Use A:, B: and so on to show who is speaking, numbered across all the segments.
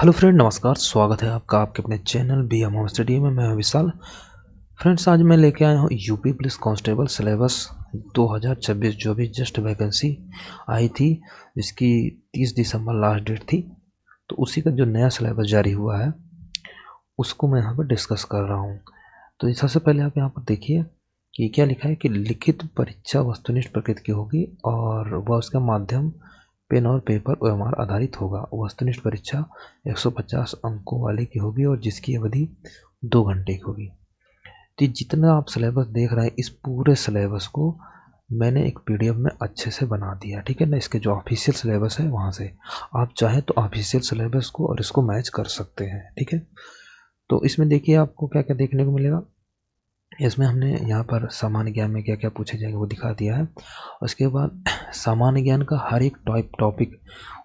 A: Hello friend, नमस्कार। स्वागत है आपका आपके अपने channel B M home study में। मैं विशाल। फ्रेंड्स, आज मैं लेके आया हूँ यूपी पुलिस कांस्टेबल सिलेबस 2026 जो भी जस्ट वैकेंसी आई थी, जिसकी 30 दिसंबर लास्ट डेट थी। तो उसी का जो नया सिलेबस जारी हुआ है उसको मैं यहाँ पर डिस्कस कर रहा हूँ। तो सबसे पहले आप यहाँ पर देखिए कि क्या लिखा है कि लिखित परीक्षा वस्तुनिष्ठ प्रकृति की होगी और वह उसका माध्यम पेन और पेपर ओएमआर आधारित होगा। वस्तुनिष्ठ परीक्षा 150 अंकों वाली की होगी और जिसकी अवधि 2 घंटे की होगी। तो जितना आप सिलेबस देख रहे हैं, इस पूरे सिलेबस को मैंने एक पीडीएफ में अच्छे से बना दिया, ठीक है ना। इसके जो ऑफिशियल सिलेबस है वहाँ से आप चाहें तो ऑफिशियल सिलेबस को और इसको मैच कर सकते हैं, ठीक है। तो इसमें देखिए आपको क्या क्या देखने को मिलेगा। इसमें हमने यहाँ पर सामान्य ज्ञान में क्या क्या पूछे जाएंगे वो दिखा दिया है। उसके बाद सामान्य ज्ञान का हर एक टॉपिक,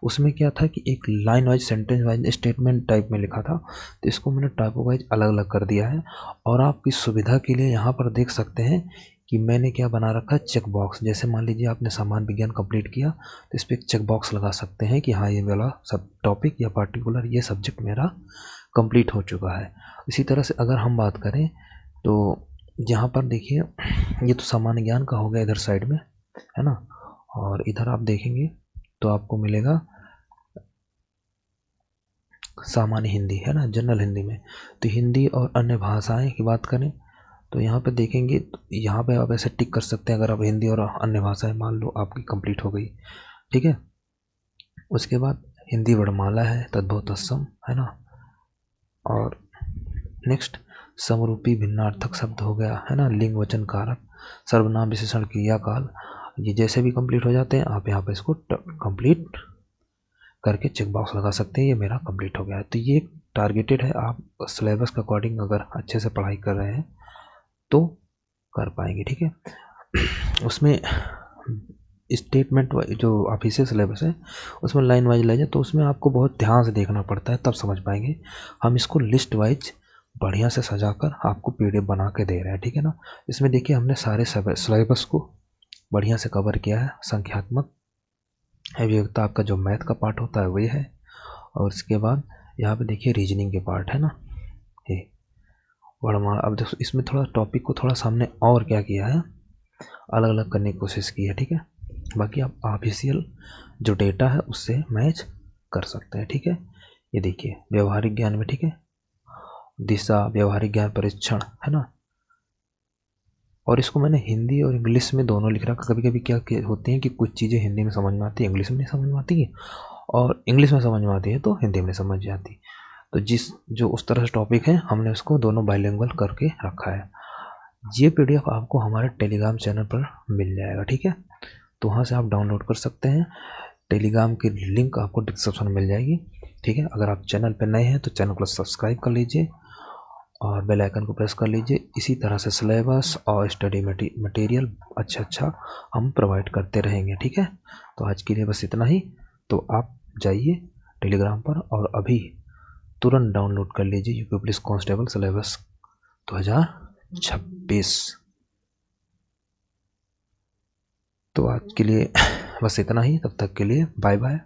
A: उसमें क्या था कि एक line wise, sentence wise, statement type में लिखा था, तो इसको मैंने टाइपो वाइज अलग अलग कर दिया है। और आपकी सुविधा के लिए यहाँ पर देख सकते हैं कि मैंने क्या बना रखा है, चेक बॉक्स। जैसे मान लीजिए आपने सामान्य विज्ञान कंप्लीट किया तो इस पर एक चेक बॉक्स लगा सकते हैं कि हाँ, ये वाला सब टॉपिक या पर्टिकुलर ये सब्जेक्ट मेरा कंप्लीट हो चुका है। इसी तरह से अगर हम बात करें तो यहाँ पर देखिए, ये तो सामान्य ज्ञान का हो गया इधर साइड में, है ना। और इधर आप देखेंगे तो आपको मिलेगा सामान्य हिंदी, है ना, जनरल हिंदी में। तो हिंदी और अन्य भाषाएं की बात करें तो यहाँ पे देखेंगे तो यहाँ पे आप ऐसे टिक कर सकते हैं अगर आप हिंदी और अन्य भाषाएं मान लो आपकी कंप्लीट हो गई, ठीक है। उसके बाद हिंदी वर्णमाला है, तद्भव तत्सम, है ना। और नेक्स्ट समरूपी भिन्नार्थक शब्द हो गया, है ना, लिंग वचन कारक, सर्वनाम विशेषण क्रिया काल। ये जैसे भी कंप्लीट हो जाते हैं आप यहाँ पे इसको कंप्लीट करके चेक बॉक्स लगा सकते हैं, ये मेरा कंप्लीट हो गया है। तो ये टारगेटेड है, आप सिलेबस के अकॉर्डिंग अगर अच्छे से पढ़ाई कर रहे हैं तो कर पाएंगे, ठीक है। उसमें स्टेटमेंट जो ऑफिशियल सिलेबस है उसमें लाइन वाइज ले जाए तो उसमें आपको बहुत ध्यान से देखना पड़ता है, तब समझ पाएंगे। हम इसको लिस्ट वाइज बढ़िया से सजाकर आपको पीडीएफ बना के दे रहे हैं, ठीक है ना। इसमें देखिए हमने सारे सिलेबस को बढ़िया से कवर किया है। संख्यात्मक अभियोगिता आपका जो मैथ का पार्ट होता है वही है, और इसके बाद यहाँ पे देखिए रीजनिंग के पार्ट, है ना, ये वर्णमाला। अब देखो इसमें थोड़ा टॉपिक को थोड़ा सामने और क्या किया है, अलग अलग करने की कोशिश की है, ठीक है। बाकी आप ऑफिशियल जो डेटा है उससे मैच कर सकते हैं, ठीक है। ये देखिए व्यवहारिक ज्ञान में, ठीक है, दिशा व्यवहारिक ज्ञान परीक्षण, है ना। और इसको मैंने हिंदी और इंग्लिश में दोनों लिख रखा। कभी कभी क्या होती हैं कि कुछ चीज़ें हिंदी में समझ में आती है, इंग्लिश में नहीं समझ में आती है, और इंग्लिश में समझ में आती है तो हिंदी में समझ में आती। तो जो उस तरह से टॉपिक है हमने उसको दोनों बाइलिंगुअल करके रखा है। ये पीडीएफ आपको हमारे टेलीग्राम चैनल पर मिल जाएगा, ठीक है। तो वहाँ से आप डाउनलोड कर सकते हैं। टेलीग्राम की लिंक आपको डिस्क्रिप्शन में मिल जाएगी, ठीक है। अगर आप चैनल पर नए हैं तो चैनल को सब्सक्राइब कर लीजिए और बेल आइकन को प्रेस कर लीजिए। इसी तरह से सिलेबस और स्टडी मटेरियल अच्छा हम प्रोवाइड करते रहेंगे, ठीक है। तो आज के लिए बस इतना ही। तो आप जाइए टेलीग्राम पर और अभी तुरंत डाउनलोड कर लीजिए यूपी पुलिस कांस्टेबल सिलेबस 2026। तो आज के लिए बस इतना ही, तब तक के लिए बाय बाय।